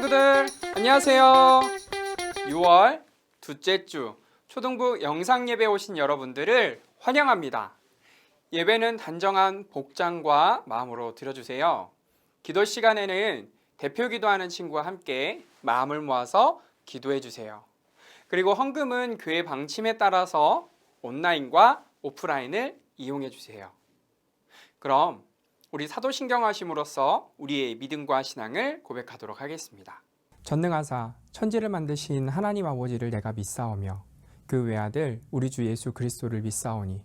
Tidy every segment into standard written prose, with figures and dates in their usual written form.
친구들 안녕하세요. 6월 둘째 주 초등부 영상예배 오신 여러분들을 환영합니다. 예배는 단정한 복장과 마음으로 드려주세요. 기도 시간에는 대표 기도하는 친구와 함께 마음을 모아서 기도해 주세요. 그리고 헌금은 교회 방침에 따라서 온라인과 오프라인을 이용해 주세요. 그럼 우리 사도신경하심으로써 우리의 믿음과 신앙을 고백하도록 하겠습니다. 전능하사 천지를 만드신 하나님 아버지를 내가 믿사오며 그 외아들 우리 주 예수 그리스도를 믿사오니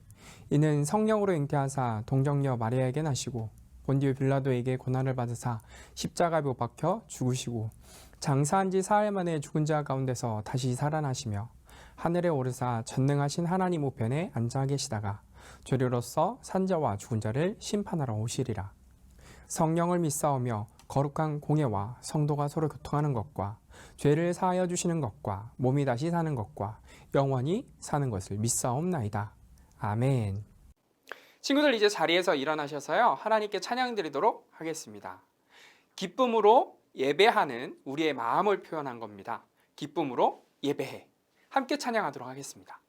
이는 성령으로 잉태하사 동정녀 마리아에게 나시고 본디오 빌라도에게 고난을 받으사 십자가에 못 박혀 죽으시고 장사한 지 사흘 만에 죽은 자 가운데서 다시 살아나시며 하늘에 오르사 전능하신 하나님 우편에 앉아 계시다가 죄료로서 산자와 죽은 자를 심판하러 오시리라. 성령을 믿사오며 거룩한 공예와 성도가 서로 교통하는 것과 죄를 사하여 주시는 것과 몸이 다시 사는 것과 영원히 사는 것을 믿사옵나이다. 아멘. 친구들 이제 자리에서 일어나셔서요 하나님께 찬양 드리도록 하겠습니다. 기쁨으로 예배하는 우리의 마음을 표현한 겁니다. 기쁨으로 예배해. 함께 찬양하도록 하겠습니다.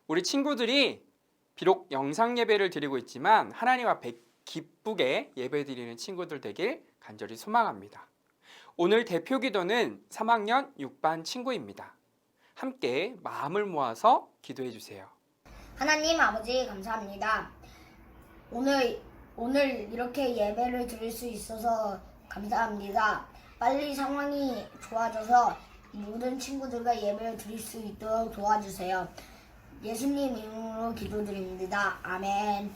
우리 친구들이 비록 영상 예배를 드리고 있지만 하나님 앞에 기쁘게 예배 드리는 친구들 되길 간절히 소망합니다. 오늘 대표 기도는 3학년 6반 친구입니다. 함께 마음을 모아서 기도해 주세요. 하나님 아버지 감사합니다. 오늘 이렇게 예배를 드릴 수 있어서 감사합니다. 빨리 상황이 좋아져서 모든 친구들과 예배를 드릴 수 있도록 도와주세요. 예수님 이름으로 기도드립니다. 아멘.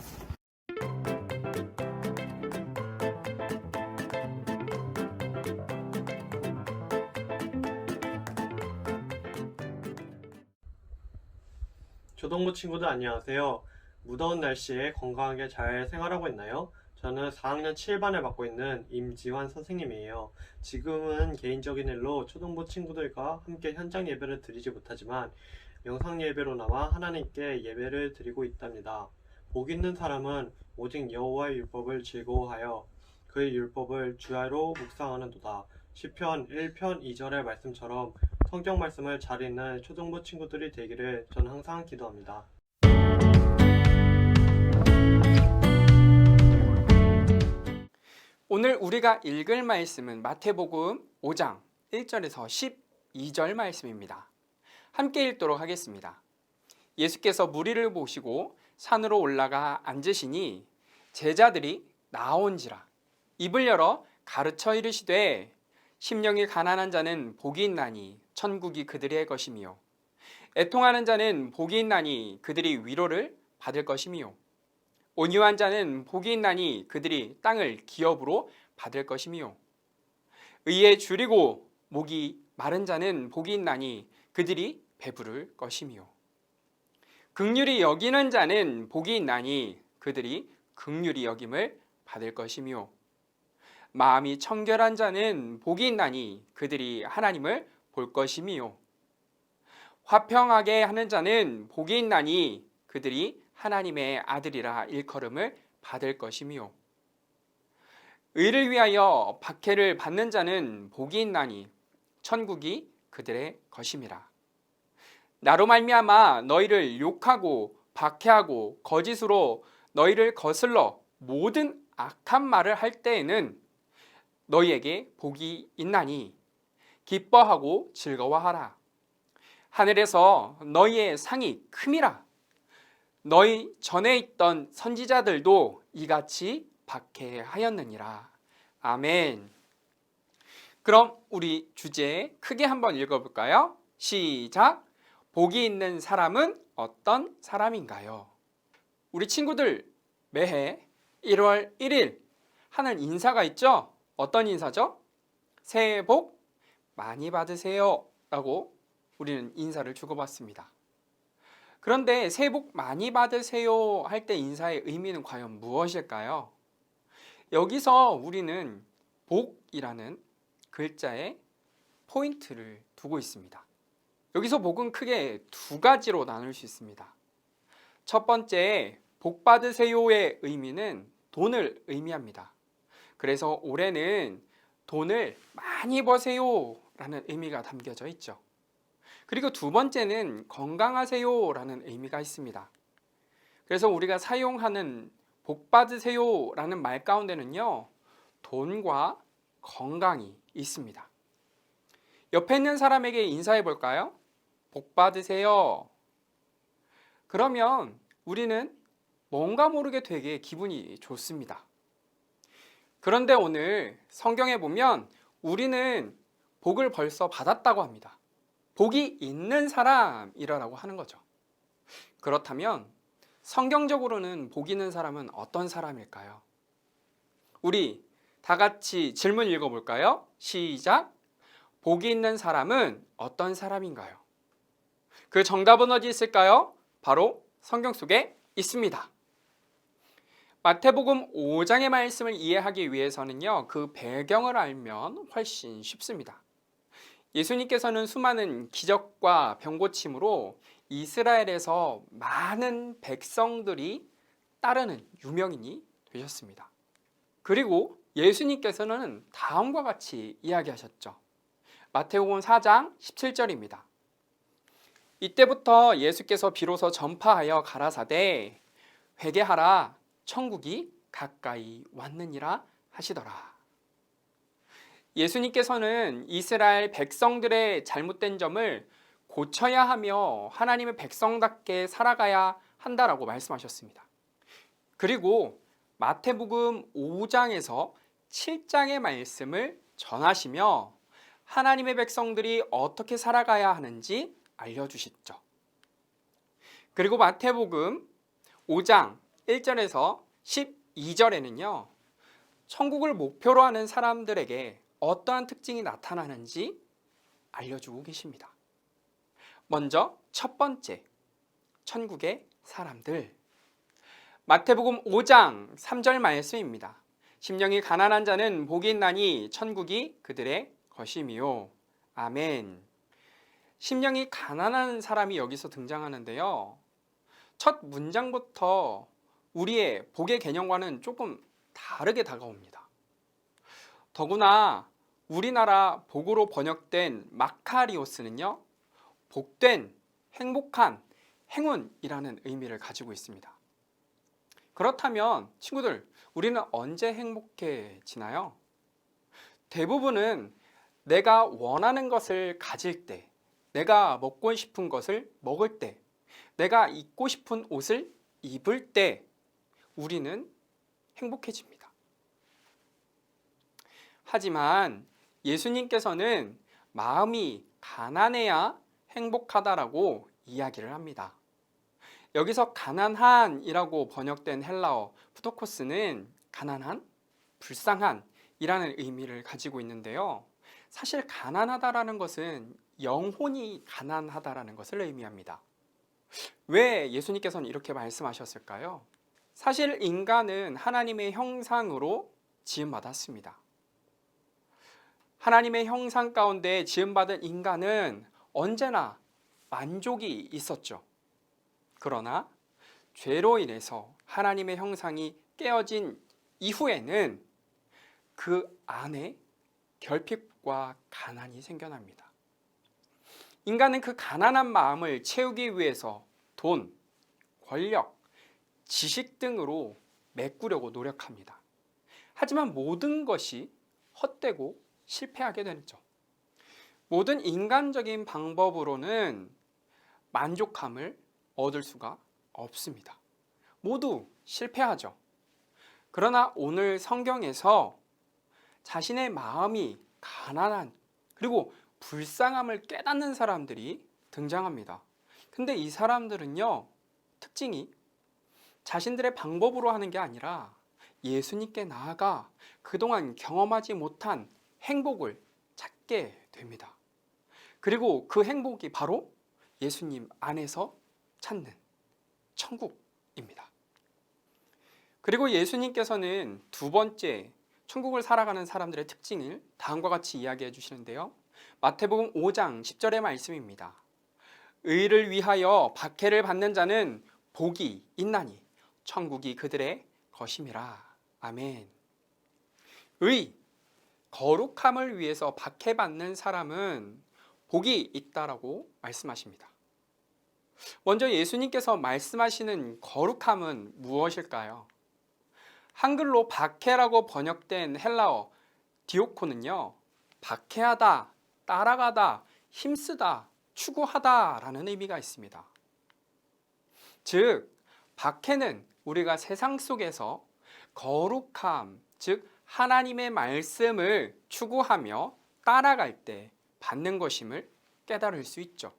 초등부 친구들 안녕하세요. 무더운 날씨에 건강하게 잘 생활하고 있나요? 저는 4학년 7반을 맡고 있는 임지환 선생님이에요. 지금은 개인적인 일로 초등부 친구들과 함께 현장 예배를 드리지 못하지만 영상 예배로 나와 하나님께 예배를 드리고 있답니다. 복 있는 사람은 오직 여호와의 율법을 즐거워하여 그의 율법을 주야로 묵상하는도다. 시편 1편 2절의 말씀처럼 성경 말씀을 잘 읽는 초등부 친구들이 되기를 저는 항상 기도합니다. 오늘 우리가 읽을 말씀은 마태복음 5장 1절에서 12절 말씀입니다. 함께 읽도록 하겠습니다. 예수께서 무리를 보시고 산으로 올라가 앉으시니 제자들이 나온지라 입을 열어 가르쳐 이르시되 심령이 가난한 자는 복이 있나니 천국이 그들의 것이며 애통하는 자는 복이 있나니 그들이 위로를 받을 것이며 온유한 자는 복이 있나니 그들이 땅을 기업으로 받을 것이며 의에 줄이고 목이 마른 자는 복이 있나니 그들이 배부를 것이며 긍휼히 여기는 자는 복이 있나니 그들이 긍휼히 여김을 받을 것이며 마음이 청결한 자는 복이 있나니 그들이 하나님을 볼 것이며 화평하게 하는 자는 복이 있나니 그들이 하나님의 아들이라 일컬음을 받을 것이며 의를 위하여 박해를 받는 자는 복이 있나니 천국이 그들의 것임이라. 나로 말미암아 너희를 욕하고 박해하고 거짓으로 너희를 거슬러 모든 악한 말을 할 때에는 너희에게 복이 있나니 기뻐하고 즐거워하라. 하늘에서 너희의 상이 큼이라. 너희 전에 있던 선지자들도 이같이 박해하였느니라. 아멘. 그럼 우리 주제 크게 한번 읽어볼까요? 시작. 복이 있는 사람은 어떤 사람인가요? 우리 친구들 매해 1월 1일 하는 인사가 있죠? 어떤 인사죠? 새해 복 많이 받으세요 라고 우리는 인사를 주고받습니다. 그런데 새해 복 많이 받으세요 할 때 인사의 의미는 과연 무엇일까요? 여기서 우리는 복이라는 글자에 포인트를 두고 있습니다. 여기서 복은 크게 두 가지로 나눌 수 있습니다. 첫 번째, 복 받으세요의 의미는 돈을 의미합니다. 그래서 올해는 돈을 많이 버세요 라는 의미가 담겨져 있죠. 그리고 두 번째는 건강하세요 라는 의미가 있습니다. 그래서 우리가 사용하는 복 받으세요 라는 말 가운데는요, 돈과 건강이 있습니다. 옆에 있는 사람에게 인사해 볼까요? 복 받으세요. 그러면 우리는 뭔가 모르게 되게 기분이 좋습니다. 그런데 오늘 성경에 보면 우리는 복을 벌써 받았다고 합니다. 복이 있는 사람이라고 하는 거죠. 그렇다면 성경적으로는 복 있는 사람은 어떤 사람일까요? 우리 다 같이 질문 읽어볼까요? 시작. 복이 있는 사람은 어떤 사람인가요? 그 정답은 어디 있을까요? 바로 성경 속에 있습니다. 마태복음 5장의 말씀을 이해하기 위해서는요, 그 배경을 알면 훨씬 쉽습니다. 예수님께서는 수많은 기적과 병고침으로 이스라엘에서 많은 백성들이 따르는 유명인이 되셨습니다. 그리고 예수님께서는 다음과 같이 이야기하셨죠. 마태복음 4장 17절입니다. 이때부터 예수께서 비로소 전파하여 가라사대 회개하라 천국이 가까이 왔느니라 하시더라. 예수님께서는 이스라엘 백성들의 잘못된 점을 고쳐야 하며 하나님의 백성답게 살아가야 한다라고 말씀하셨습니다. 그리고 마태복음 5장에서 7장의 말씀을 전하시며 하나님의 백성들이 어떻게 살아가야 하는지 알려주시죠. 그리고 마태복음 5장 1절에서 12절에는요, 천국을 목표로 하는 사람들에게 어떠한 특징이 나타나는지 알려주고 계십니다. 먼저 첫 번째, 천국의 사람들. 마태복음 5장 3절 말씀입니다. 심령이 가난한 자는 복이 있나니 천국이 그들의 것이미요. 아멘. 심령이 가난한 사람이 여기서 등장하는데요, 첫 문장부터 우리의 복의 개념과는 조금 다르게 다가옵니다. 더구나 우리나라 복으로 번역된 마카리오스는요, 복된, 행복한, 행운이라는 의미를 가지고 있습니다. 그렇다면 친구들, 우리는 언제 행복해지나요? 대부분은 내가 원하는 것을 가질 때, 내가 먹고 싶은 것을 먹을 때, 내가 입고 싶은 옷을 입을 때 우리는 행복해집니다. 하지만 예수님께서는 마음이 가난해야 행복하다라고 이야기를 합니다. 여기서 가난한이라고 번역된 헬라어 푸토코스는 가난한, 불쌍한 이라는 의미를 가지고 있는데요. 사실 가난하다라는 것은 영혼이 가난하다라는 것을 의미합니다. 왜 예수님께서는 이렇게 말씀하셨을까요? 사실 인간은 하나님의 형상으로 지음받았습니다. 하나님의 형상 가운데 지음받은 인간은 언제나 만족이 있었죠. 그러나 죄로 인해서 하나님의 형상이 깨어진 이후에는 그 안에 결핍과 가난이 생겨납니다. 인간은 그 가난한 마음을 채우기 위해서 돈, 권력, 지식 등으로 메꾸려고 노력합니다. 하지만 모든 것이 헛되고 실패하게 되죠. 모든 인간적인 방법으로는 만족함을 얻을 수가 없습니다. 모두 실패하죠. 그러나 오늘 성경에서 자신의 마음이 가난한 그리고 불쌍함을 깨닫는 사람들이 등장합니다. 근데 이 사람들은요, 특징이 자신들의 방법으로 하는 게 아니라 예수님께 나아가 그동안 경험하지 못한 행복을 찾게 됩니다. 그리고 그 행복이 바로 예수님 안에서 찾는 천국입니다. 그리고 예수님께서는 두 번째 천국을 살아가는 사람들의 특징을 다음과 같이 이야기해 주시는데요. 마태복음 5장 10절의 말씀입니다. 의를 위하여 박해를 받는 자는 복이 있나니 천국이 그들의 것임이라. 아멘. 의, 거룩함을 위해서 박해받는 사람은 복이 있다라고 말씀하십니다. 먼저 예수님께서 말씀하시는 거룩함은 무엇일까요? 한글로 박해라고 번역된 헬라어 디오코는요, 박해하다, 따라가다, 힘쓰다, 추구하다 라는 의미가 있습니다. 즉, 박해는 우리가 세상 속에서 거룩함, 즉 하나님의 말씀을 추구하며 따라갈 때 받는 것임을 깨달을 수 있죠.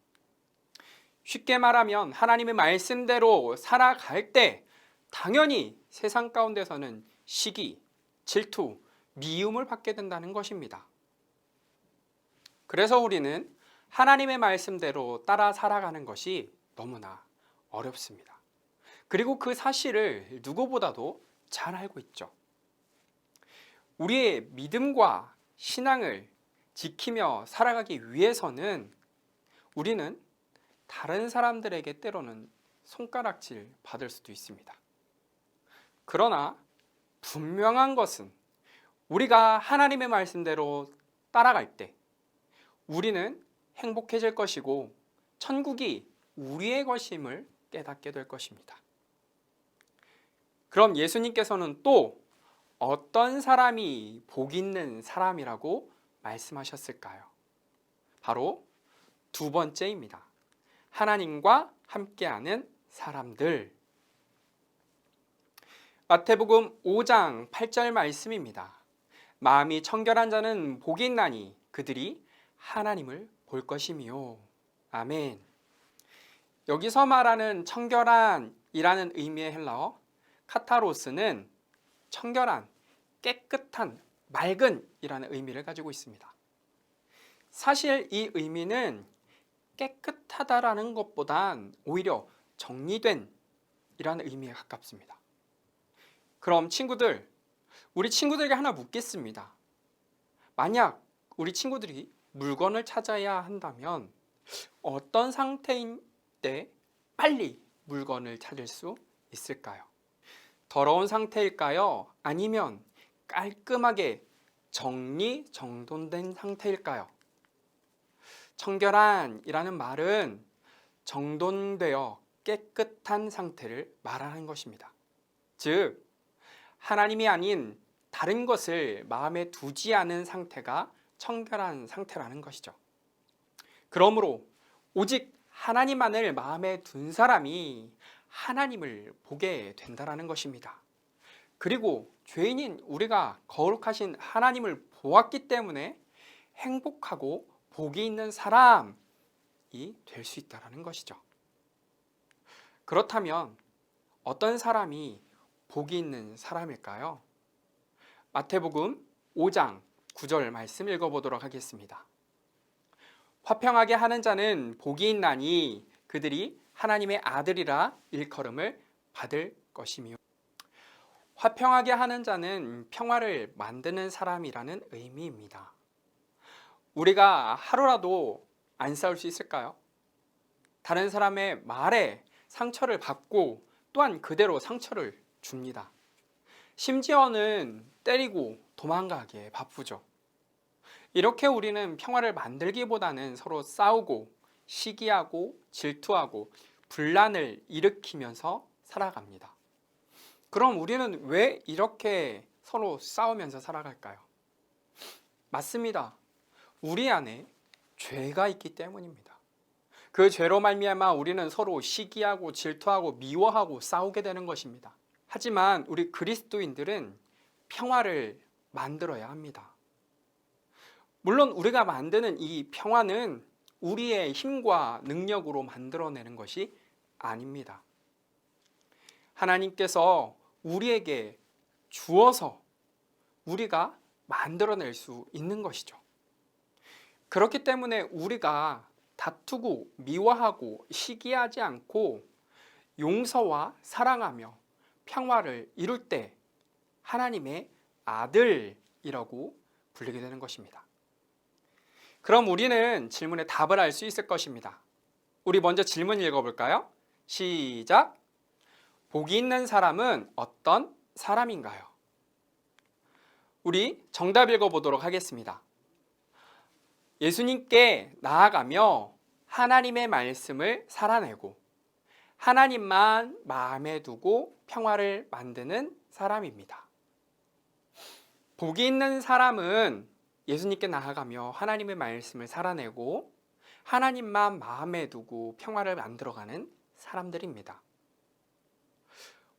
쉽게 말하면 하나님의 말씀대로 살아갈 때 당연히 세상 가운데서는 시기, 질투, 미움을 받게 된다는 것입니다. 그래서 우리는 하나님의 말씀대로 따라 살아가는 것이 너무나 어렵습니다. 그리고 그 사실을 누구보다도 잘 알고 있죠. 우리의 믿음과 신앙을 지키며 살아가기 위해서는 우리는 다른 사람들에게 때로는 손가락질 받을 수도 있습니다. 그러나 분명한 것은 우리가 하나님의 말씀대로 따라갈 때 우리는 행복해질 것이고 천국이 우리의 것임을 깨닫게 될 것입니다. 그럼 예수님께서는 또 어떤 사람이 복 있는 사람이라고 말씀하셨을까요? 바로 두 번째입니다. 하나님과 함께하는 사람들. 마태복음 5장 8절 말씀입니다. 마음이 청결한 자는 복이 있나니 그들이 하나님을 볼 것이미요. 아멘. 여기서 말하는 청결한이라는 의미의 헬라어 카타로스는 청결한, 깨끗한, 맑은이라는 의미를 가지고 있습니다. 사실 이 의미는 깨끗하다라는 것보단 오히려 정리된 이라는 의미에 가깝습니다. 그럼 친구들, 우리 친구들에게 하나 묻겠습니다. 만약 우리 친구들이 물건을 찾아야 한다면 어떤 상태인 때 빨리 물건을 찾을 수 있을까요? 더러운 상태일까요? 아니면 깔끔하게 정리정돈된 상태일까요? 청결한이라는 말은 정돈되어 깨끗한 상태를 말하는 것입니다. 즉, 하나님이 아닌 다른 것을 마음에 두지 않은 상태가 청결한 상태라는 것이죠. 그러므로 오직 하나님만을 마음에 둔 사람이 하나님을 보게 된다는 것입니다. 그리고 죄인인 우리가 거룩하신 하나님을 보았기 때문에 행복하고 복이 있는 사람이 될 수 있다는 것이죠. 그렇다면 어떤 사람이 복이 있는 사람일까요? 마태복음 5장 9절 말씀 읽어보도록 하겠습니다. 화평하게 하는 자는 복이 있나니 그들이 하나님의 아들이라 일컬음을 받을 것이며. 화평하게 하는 자는 평화를 만드는 사람이라는 의미입니다. 우리가 하루라도 안 싸울 수 있을까요? 다른 사람의 말에 상처를 받고 또한 그대로 상처를 줍니다. 심지어는 때리고 도망가기에 바쁘죠. 이렇게 우리는 평화를 만들기보다는 서로 싸우고 시기하고 질투하고 분란을 일으키면서 살아갑니다. 그럼 우리는 왜 이렇게 서로 싸우면서 살아갈까요? 맞습니다. 우리 안에 죄가 있기 때문입니다. 그 죄로 말미암아 우리는 서로 시기하고 질투하고 미워하고 싸우게 되는 것입니다. 하지만 우리 그리스도인들은 평화를 만들어야 합니다. 물론 우리가 만드는 이 평화는 우리의 힘과 능력으로 만들어내는 것이 아닙니다. 하나님께서 우리에게 주어서 우리가 만들어낼 수 있는 것이죠. 그렇기 때문에 우리가 다투고 미워하고 시기하지 않고 용서와 사랑하며 평화를 이룰 때 하나님의 아들이라고 불리게 되는 것입니다. 그럼 우리는 질문에 답을 알 수 있을 것입니다. 우리 먼저 질문 읽어볼까요? 시작! 복이 있는 사람은 어떤 사람인가요? 우리 정답 읽어보도록 하겠습니다. 예수님께 나아가며 하나님의 말씀을 살아내고 하나님만 마음에 두고 평화를 만드는 사람입니다. 복이 있는 사람은 예수님께 나아가며 하나님의 말씀을 살아내고 하나님만 마음에 두고 평화를 만들어가는 사람들입니다.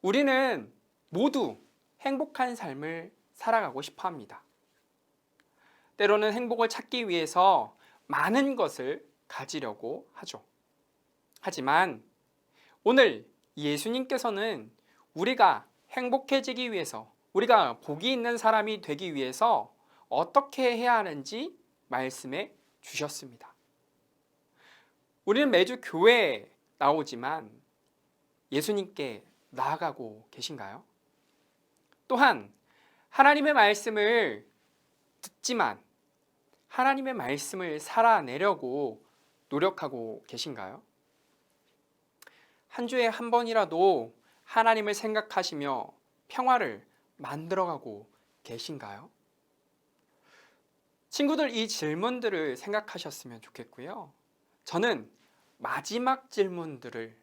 우리는 모두 행복한 삶을 살아가고 싶어 합니다. 때로는 행복을 찾기 위해서 많은 것을 가지려고 하죠. 하지만 오늘 예수님께서는 우리가 행복해지기 위해서, 우리가 복이 있는 사람이 되기 위해서 어떻게 해야 하는지 말씀해 주셨습니다. 우리는 매주 교회에 나오지만 예수님께 나아가고 계신가요? 또한 하나님의 말씀을 듣지만 하나님의 말씀을 살아내려고 노력하고 계신가요? 한 주에 한 번이라도 하나님을 생각하시며 평화를 만들어가고 계신가요? 친구들, 이 질문들을 생각하셨으면 좋겠고요. 저는 마지막 질문들을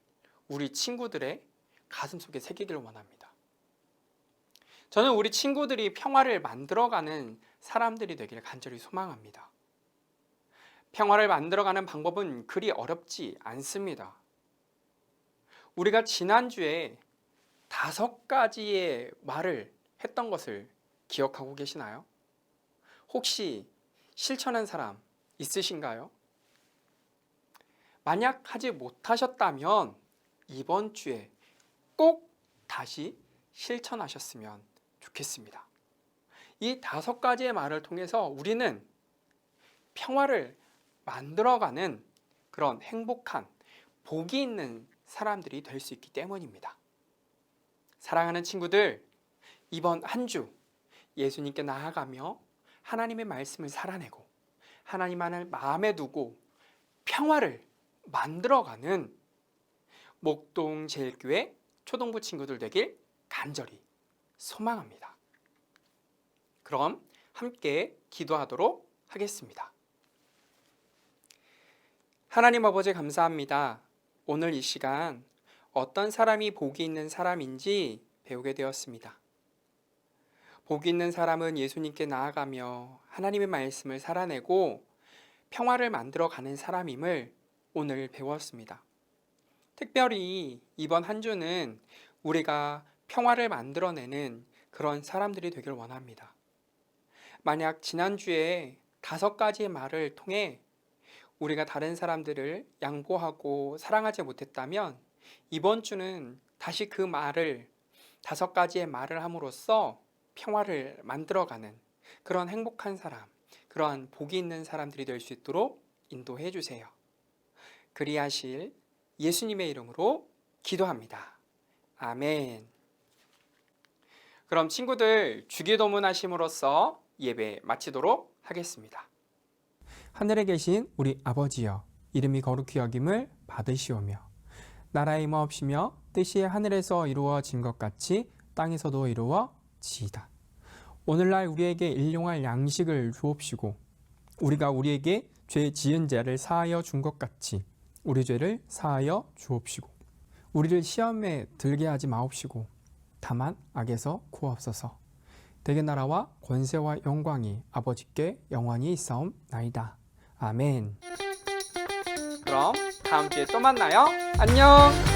우리 친구들의 가슴속에 새기기를 원합니다. 저는 우리 친구들이 평화를 만들어가는 사람들이 되기를 간절히 소망합니다. 평화를 만들어가는 방법은 그리 어렵지 않습니다. 우리가 지난주에 5가지의 말을 했던 것을 기억하고 계시나요? 혹시 실천한 사람 있으신가요? 만약 하지 못하셨다면 이번 주에 꼭 다시 실천하셨으면 좋겠습니다. 이 5가지의 말을 통해서 우리는 평화를 만들어가는 그런 행복한 복이 있는 사람들이 될 수 있기 때문입니다. 사랑하는 친구들, 이번 한 주 예수님께 나아가며 하나님의 말씀을 살아내고 하나님만을 마음에 두고 평화를 만들어가는 목동제일교회 초등부 친구들 되길 간절히 소망합니다. 그럼 함께 기도하도록 하겠습니다. 하나님 아버지 감사합니다. 오늘 이 시간 어떤 사람이 복이 있는 사람인지 배우게 되었습니다. 복이 있는 사람은 예수님께 나아가며 하나님의 말씀을 살아내고 평화를 만들어가는 사람임을 오늘 배웠습니다. 특별히 이번 한 주는 우리가 평화를 만들어내는 그런 사람들이 되길 원합니다. 만약 지난주에 5가지의 말을 통해 우리가 다른 사람들을 양보하고 사랑하지 못했다면 이번 주는 다시 그 말을 5가지의 말을 함으로써 평화를 만들어가는 그런 행복한 사람, 그러한 복이 있는 사람들이 될 수 있도록 인도해 주세요. 그리하실 예수님의 이름으로 기도합니다. 아멘. 그럼 친구들 주기도문 하심으로써 예배 마치도록 하겠습니다. 하늘에 계신 우리 아버지여, 이름이 거룩히 여김을 받으시오며 나라의 임하옵시며 뜻이 하늘에서 이루어진 것 같이 땅에서도 이루어지이다. 오늘날 우리에게 일용할 양식을 주옵시고 우리가 우리에게 죄 지은 자를 사하여 준 것 같이 우리 죄를 사하여 주옵시고 우리를 시험에 들게 하지 마옵시고 다만 악에서 구하옵소서. 대개 나라와 권세와 영광이 아버지께 영원히 있사옵나이다. 아멘. 그럼 다음 주에 또 만나요. 안녕.